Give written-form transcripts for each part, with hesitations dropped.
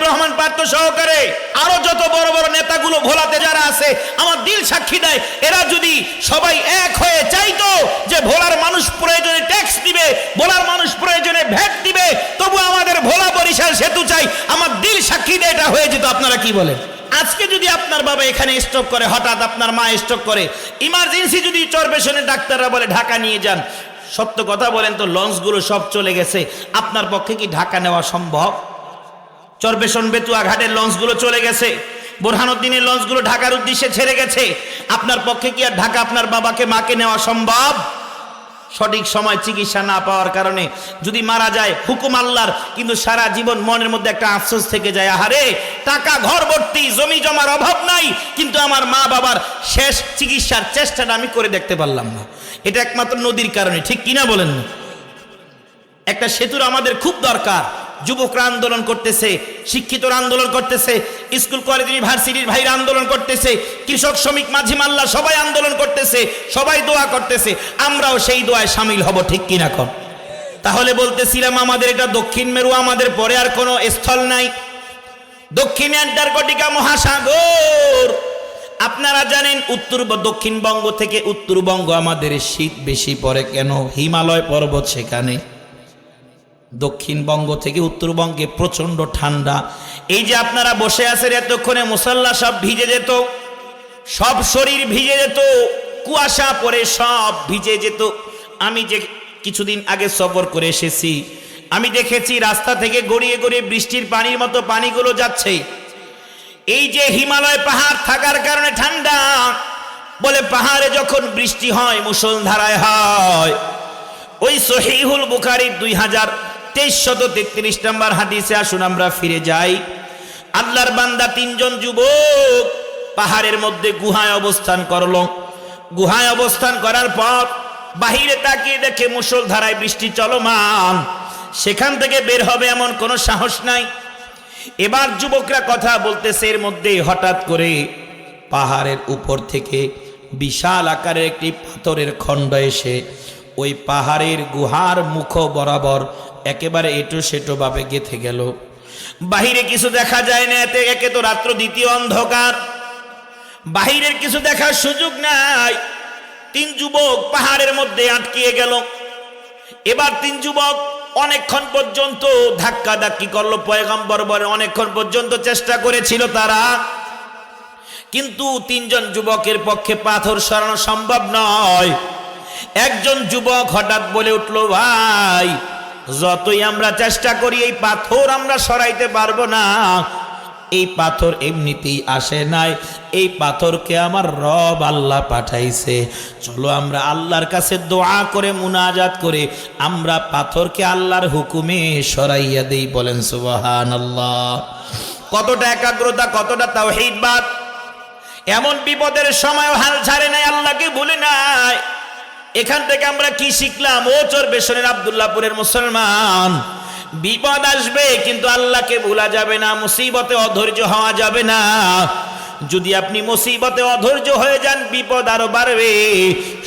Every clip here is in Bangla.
মুজিবুর রহমান পার্থ সহকারে আরো যত বড় বড় নেতাগুলো ভোলাতে যারা আছে, আমার দিল সাক্ষী দেয়, এরা যদি সবাই এক হয়ে চাইতো যে ভোলার মানুষ প্রয়োজনে ট্যাক্স দিবে, ভোলার মানুষ প্রয়োজনে ভ্যাট দিবে, তবু আমাদের ভোলা বরিশাল সেতু চাই, আমার দিল সাক্ষী দেয় এটা হয়ে যেত। আপনারা কি বলেন? আজকে যদি আপনার বাবা এখানে স্ট্রোক করে, হঠাৎ আপনার মা স্ট্রোক করে, ইমার্জেন্সি যদি চরপেশনে ডাক্তাররা বলে ঢাকা নিয়ে যান, সত্য কথা বলেন তো লঞ্চগুলো সব চলে গেছে, আপনার পক্ষে কি ঢাকা নেওয়া সম্ভব? চরপেশন বেতুয়া ঘাটের লঞ্চগুলো চলে গেছে, বোরহানুদ্দিনের লঞ্চগুলো ঢাকার উদ্দেশ্যে ছেড়ে গেছে, আপনার পক্ষে কি আর ঢাকা আপনার বাবাকে মাকে নেওয়া সম্ভব? সঠিক সময় চিকিৎসা না পাওয়ার কারণে যদি মারা যায় হুকুম আল্লাহর, কিন্তু সারা জীবন মনের মধ্যে একটা আফসোস থেকে যায়, আহারে টাকা ঘর ভর্তি, জমি জমার অভাব নাই, কিন্তু আমার মা বাবার শেষ চিকিৎসার চেষ্টাটা আমি করে দেখতে পারলাম না। এটা একমাত্র নদীর কারণে, ঠিক কিনা বলেন না? একটা সেতুর আমাদের খুব দরকার। যুবকরা আন্দোলন করতেছে, শিক্ষিতরা আন্দোলন করতেছে, স্কুল কলেজ ইউনিভার্সিটির ভাইরা আন্দোলন করতেছে, কৃষক শ্রমিক মাঝি মাল্লা সবাই আন্দোলন করতেছে, সবাই দোয়া করতেছে, আমরাও সেই দোয়ায় সামিল হব, ঠিক কিনা কম? তাহলে বলতেছিলাম আমাদের এটা দক্ষিণ মেরু, আমাদের পরে আর কোনো স্থল নাই, দক্ষিণ অ্যান্টার্কটিকা মহাসাগর। আপনারা জানেন দক্ষিণবঙ্গ থেকে উত্তরবঙ্গ আমাদের শীত বেশি পড়ে কেন? হিমালয় পর্বত সেখানে। দক্ষিণবঙ্গ থেকে উত্তরবঙ্গে প্রচন্ড ঠান্ডা। এই যে আপনারা বসে আছেন এতক্ষণে মুসাল্লা সব ভিজে যেত, সব শরীর ভিজে যেত, কুয়াশা পরে সব ভিজে যেত। আমি যে কিছুদিন আগে সফর করে এসেছি, আমি দেখেছি রাস্তা থেকে গড়িয়ে গড়িয়ে বৃষ্টির পানির মতো পানিগুলো যাচ্ছে। এই যে হিমালয় পাহাড় থাকার কারণে ঠান্ডা, বলে পাহাড়ে যখন বৃষ্টি হয় মুষলধারায় হয়। ওই সহিহুল বুখারীর 2333 নম্বর হাদিসে আসুন আমরা ফিরে যাই। আল্লাহর বান্দা তিনজন যুবক পাহাড়ের মধ্যে গুহায় অবস্থান করলো। গুহায় অবস্থান করার পর বাহিরে তাকিয়ে দেখে মুষলধারায় বৃষ্টি চলমান, সেখান থেকে বের হবে এমন কোনো সাহস নাই। এবার যুবকরা কথা বলতেছে, এর মধ্যে হঠাৎ করে পাহাড়ের উপর থেকে বিশাল আকারের একটি পাথরের খণ্ড এসে ওই পাহাড়ের গুহার মুখ বরাবর একেবারে এটো সেটো ভাবে গেঁথে গেল। বাহিরে কিছু দেখা যায় না, এতে একে তো রাত্র, দ্বিতীয় অন্ধকার, বাহিরের কিছু দেখার সুযোগ নাই। তিন যুবক পাহাড়ের মধ্যে আটকিয়ে গেল। এবার তিন যুবক অনেকক্ষণ পর্যন্ত ধাক্কা ধাক্কি করলো, পয়গম্বর বলে অনেকক্ষণ পর্যন্ত চেষ্টা করেছিল তারা, কিন্তু তিনজন যুবকের পক্ষে পাথর সরানো সম্ভব নয়। একজন যুবক হঠাৎ বলে উঠল, ভাই যতই আমরা চেষ্টা করি এই পাথর আমরা সরাইতে পারবো না, এই পাথর এমনিতেই আসে নাই, এই পাথরকে আমার রব আল্লাহ পাঠাইছে, চলো আমরা আল্লাহর কাছে দোয়া করে মুনাজাত করে আমরা পাথরকে আল্লাহর হুকুমে সরাইয়া দেই। বলেন সুবহানাল্লাহ। কতটা একাগ্রতা, কতটা তাওহীদবাদ! এমন বিপদের সময় হাল ছাড়ে নাই, আল্লাহকে ভুলে নাই। এখান থেকে আমরা কি শিখলাম? ও চরবেশনের আব্দুল্লাহপুরের মুসলমান, বিপদ আসবে কিন্তু আল্লাহকে ভুলা যাবে না, মুসিবতে অধৈর্য হওয়া যাবে না। যদি আপনি মুসিবতে অধৈর্য হয়ে যান বিপদ আরো বাড়বে।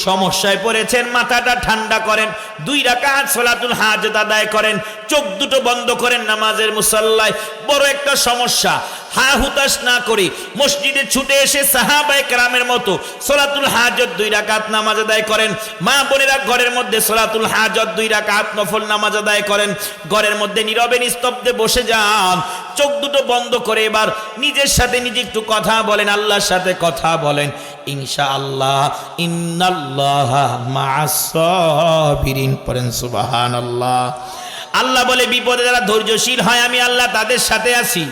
সমস্যায় পড়েছেন, মাথাটা ঠান্ডা করেন, 2 রাকাত সালাতুল হাজত আদায় করেন, চোখ দুটো বন্ধ করেন নামাজের মুসাল্লায়। বড় একটা সমস্যা, হা হুতাশ না করে মসজিদে ছুটে এসে সাহাবায়ে কেরামের মতো সালাতুল হাজত 2 রাকাত নামাজ আদায় করেন। মা বোনেরা ঘরের মধ্যে সালাতুল হাজত 2 রাকাত নফল নামাজ আদায় করেন। ঘরের মধ্যে নীরবে নিস্তব্ধে বসে যান, চোখ দুটো বন্ধ করে এবার নিজের সাথে নিজে একটু কথা বলেন, আল্লাহর সাথে কথা বলেন। ইনশাআল্লাহ ইন্নাল্লাহা মা'আস সাবিরিন। পড়েন সুবহানাল্লাহ। আল্লাহ বলে বিপদে যারা ধৈর্যশীল হয় আমি আল্লাহ তাদের সাথে আছি।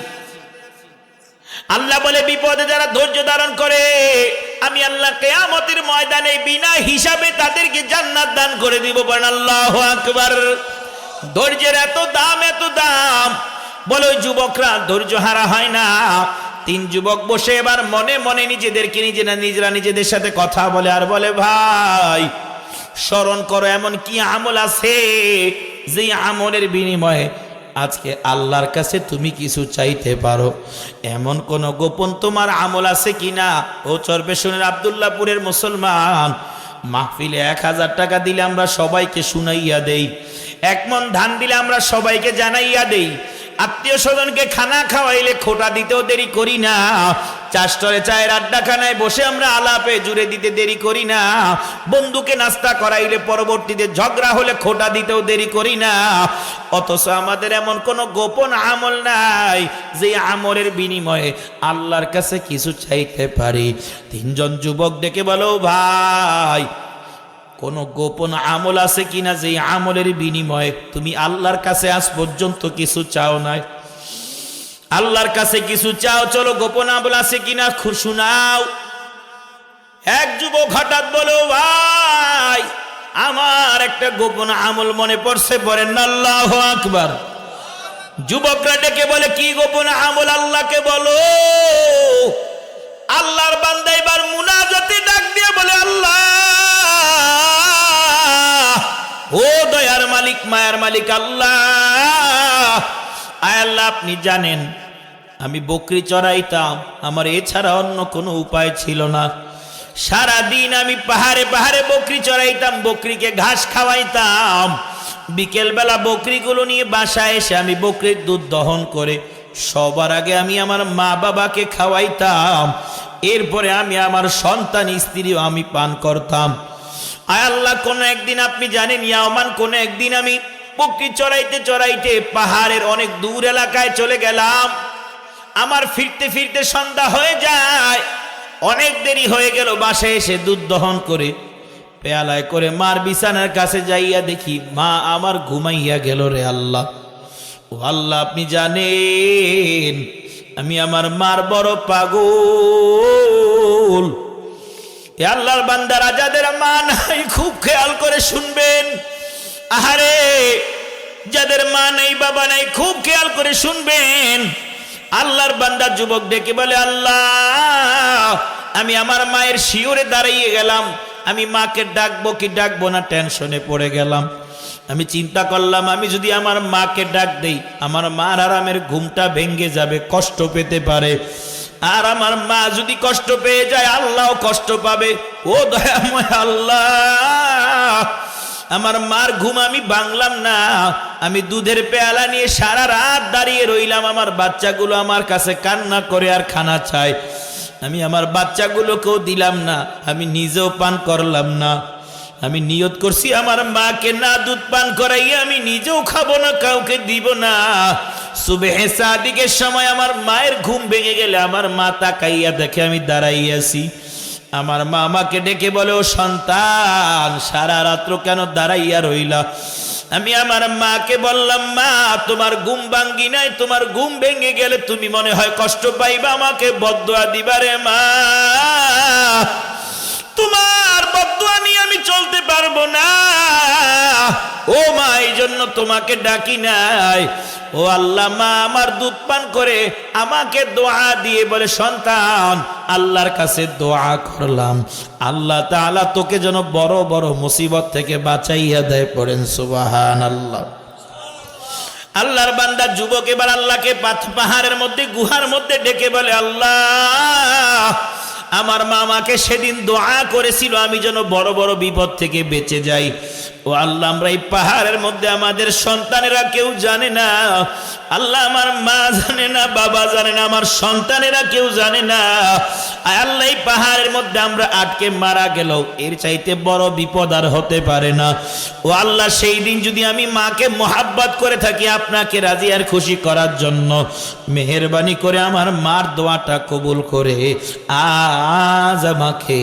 আল্লাহ বলে বিপদে যারা ধৈর্য ধারণ করে আমি আল্লাহ কিয়ামতের ময়দানে বিনা হিসাবে তাদেরকে জান্নাত দান করে দিব। বলেন আল্লাহু আকবার। ধৈর্যের এত দাম, এত দাম। বলে ওই যুবকরা ধৈর্য হারা হয় না। 3 যুবক বসে এবার মনে মনে নিজেদেরকে নিজেরা নিজেদের সাথে কথা বলে আর বলে, ভাই স্মরণ করো এমন কি আমল আছে যে আমলের বিনিময়ে আজকে আল্লাহর কাছে তুমি কিছু চাইতে পারো। এমন কোন গোপন তোমার আমল আছে কিনা? ও চরবেশনের আব্দুল্লাহপুরের মুসলমান, মাহফিলে 1000 টাকা দিলে আমরা সবাইকে শুনাইয়া দেই, 1 মণ ধান দিলে আমরা সবাইকে জানাইয়া দেই, আত্মীয় স্বজনকে খানা খাওয়াইলে খোটা দিতেও দেরি করি না, চাষটরে চায়ের আড্ডাখানায় বসে আমরা আলাপে জুড়ে দিতে দেরি করি না, বন্ধুকে নাস্তা করাইলে পরবর্তীতে ঝগড়া হলে খোটা দিতেও দেরি করি না। অথচ আমাদের এমন কোনো গোপন আমল নাই যে আমলের বিনিময়ে আল্লাহর কাছে কিছু চাইতে পারি। তিনজন যুবক ডেকে বলো, ভাই কোন গোপন আমল আছে কিনা যে আমলের বিনিময়ে তুমি আল্লাহর কাছে আজ পর্যন্ত কিছু চাও নাই? আল্লাহর কাছে কিছু চাও, চলো গোপন আমল আছে কিনা শোনাও। এক যুবক হঠাৎ বলো, ভাই আমার একটা গোপন আমল মনে পড়ছে, বলেন আল্লাহু আকবার। যুবকরা ডেকে বলে, কি গোপন আমল? আল্লাহকে বলো। আল্লাহর বান্দা এবার মুনাজাতে ডাক দিয়ে বলে, আল্লাহ ও দয়ার মালিক, মায়ার মালিক আল্লাহ, আয় আল্লাহ আপনি জানেন আমি বকরি চড়াইতাম, আমার এছাড়া অন্য কোনো উপায় ছিল না। সারাদিন আমি পাহাড়ে পাহাড়ে বকরি চড়াইতাম, বকরিকে ঘাস খাওয়াইতাম, বিকেলবেলা বকরিগুলো নিয়ে বাসায় এসে আমি বকরির দুধ দহন করে সবার আগে আমি আমার মা বাবাকে খাওয়াইতাম, এরপরে আমি আমার সন্তান স্ত্রীও আমি পান করতাম। আয় আল্লাহ কোন একদিন আপনি জানেন ইয়ামান, কোন একদিন আমি বকরি চড়াইতে চড়াইতে পাহাড়ের অনেক দূর এলাকায় চলে গেলাম, আমার ফিরতে ফিরতে সন্ধ্যা হয়ে যায়, অনেক দেরি হয়ে গেল। বাসায় এসে দুধ দহন করে পেয়ালায় করে মার বিছানার কাছে যাইয়া দেখি মা আমার ঘুমাইয়া গেল রে আল্লাহ। ও আল্লাহ আপনি জানেন আমি আমার মার বড় পাগল। আল্লাহর বান্দারা যাদের মা নাই খুব খেয়াল করে শুনবেন। আহারে যাদের মা নাই বাবা নাই খুব খেয়াল করে শুনবেন। আল্লাহর বান্দা যুবক ডেকে বলে, আল্লাহ আমি আমার মায়ের শিওরে দাঁড়িয়ে গেলাম, আমি মাকে ডাকবো কি ডাকবো না টেনশনে পড়ে গেলাম। আমি চিন্তা করলাম আমি যদি আমার মাকে ডাক দেই আমার মার আরামের ঘুমটা ভেঙে যাবে, কষ্ট পেতে পারে, আর আমার মা যদি কষ্ট পেয়ে যায় আল্লাহও কষ্ট পাবে। ও দয়াময় আল্লাহ আমার মার ঘুম আমি ভাঙলাম না, আমি দুধের পেয়ালা নিয়ে সারা রাত দাঁড়িয়ে রইলাম, আমার বাচ্চাগুলো আমার কাছে কান্না করে আর খানা চায়, আমি আমার বাচ্চাগুলোকেও দিলাম না, আমি নিজেও পান করলাম না। আমি নিয়ত করছি আমার মাকে না দুধ পান করাইয়া আমি নিজেও খাবো না, কাউকে দিব না। সুবহে সাদিকের সময় আমার মায়ের ঘুম ভেঙে গেলে আমার মা তাকাইয়া দেখে আমি দাঁড়াইয়াছি, আমার মা আমাকে ডেকে বলে, ও সন্তান সারা রাত্র কেন দাঁড়াইয়া রইলা? আমি আমার মাকে বললাম, মা তোমার ঘুম ভাঙ্গি নাই, তোমার ঘুম ভেঙে গেলে তুমি মনে হয় কষ্ট পাইবা, আমাকে বদদুয়া দিবারে মা, তোমার বদদুয়া নিয়ে আমি চলতে পারবো না। ও মা এই জন্য তোমাকে ডাকি নাই। ও আল্লাহ মা আমার দুধ পান করে আমাকে দোয়া দিয়ে বলে, সন্তান আল্লাহর কাছে দোয়া করলাম আল্লাহ তাআলা তোকে যেন বড় বড় মুসিবত থেকে বাঁচাইয়া দেয়। পড়েন সুবহানাল্লাহ। আল্লাহর বান্দা যুবক এবার আল্লাহকে পাহাড়ের মধ্যে গুহার মধ্যে ডেকে বলে, আল্লাহ আমার মা আমাকে সেদিন দোয়া করেছিল আমি যেন বড় বড় বিপদ থেকে বেঁচে যাই। ও আল্লাহ আমরা এই পাহাড়ের মধ্যে আমাদের সন্তানেরা কেউ জানে না, আল্লাহ আমার মা জানে না, বাবা জানে না, আমার সন্তানেরা কেউ জানে না। আল্লাহ এই পাহাড়ের মধ্যে আমরা আটকে মারা গেল এর চাইতে বড় বিপদ আর হতে পারে না। ও আল্লাহ সেই দিন যদি আমি মাকে মোহাব্বত করে থাকি আপনাকে রাজি আর খুশি করার জন্য, মেহেরবানি করে আমার মার দোয়াটা কবুল করে আজ আমাকে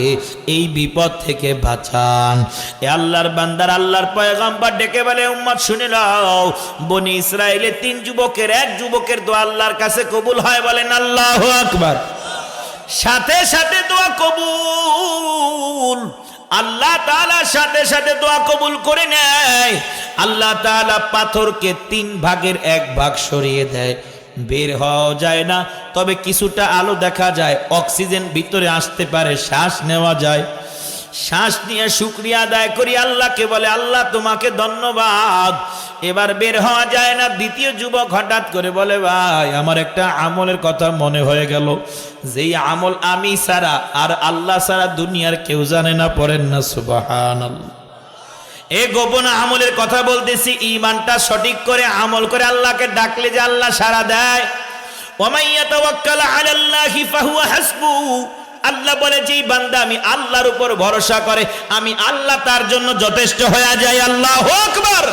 এই বিপদ থেকে বাঁচান। এ আল্লাহর বান্দার আল্লাহর পয়গম্বর ডেকে বলে, উম্মত শুনে নাও, বনি ইসরাইলের 3 যুবকের এক যুবকের দোয়া আল্লাহর কাছে কবুল হয়, বলেন আল্লাহু আকবার। সাথে সাথে দোয়া কবুল, আল্লাহ তাআলা সাথে সাথে দোয়া কবুল করে নেয়। আল্লাহ তাআলা পাথরকে 3 ভাগের 1 ভাগ সরিয়ে দেয়, বের হওয়া যায় না, তবে কিছুটা আলো দেখা যায়, অক্সিজেন ভিতরে আসতে পারে, শ্বাস নেওয়া যায়। শ্বাস নিয়ে শুকরিয়া আদায় করি আল্লাহকে, বলে আল্লাহ তোমাকে ধন্যবাদ। এবার বের হওয়া যায় না। দ্বিতীয় যুবক হঠাৎ করে বলে, ভাই আমার একটা আমলের কথা মনে হয়ে গেল, যেই আমল আমি ছাড়া আর আল্লাহ ছাড়া দুনিয়ার কেউ জানে না। পড়েন না সুবহানাল্লাহ। এ গোপন আমলের কথা বলতেছি, ঈমানটা সঠিক করে আমল করে আল্লাহকে ডাকলে যে আল্লাহ সাড়া দেয়। ওয়া মান ইয়াতাওয়াক্কাল আলাল্লাহি ফাহুয়া হাসবুহু, আল্লাহ বলে যেই বান্দা আমি আল্লাহর উপর ভরসা করে, আমি আল্লাহ তার জন্য যথেষ্ট হয়ে যায়। আল্লাহু আকবার।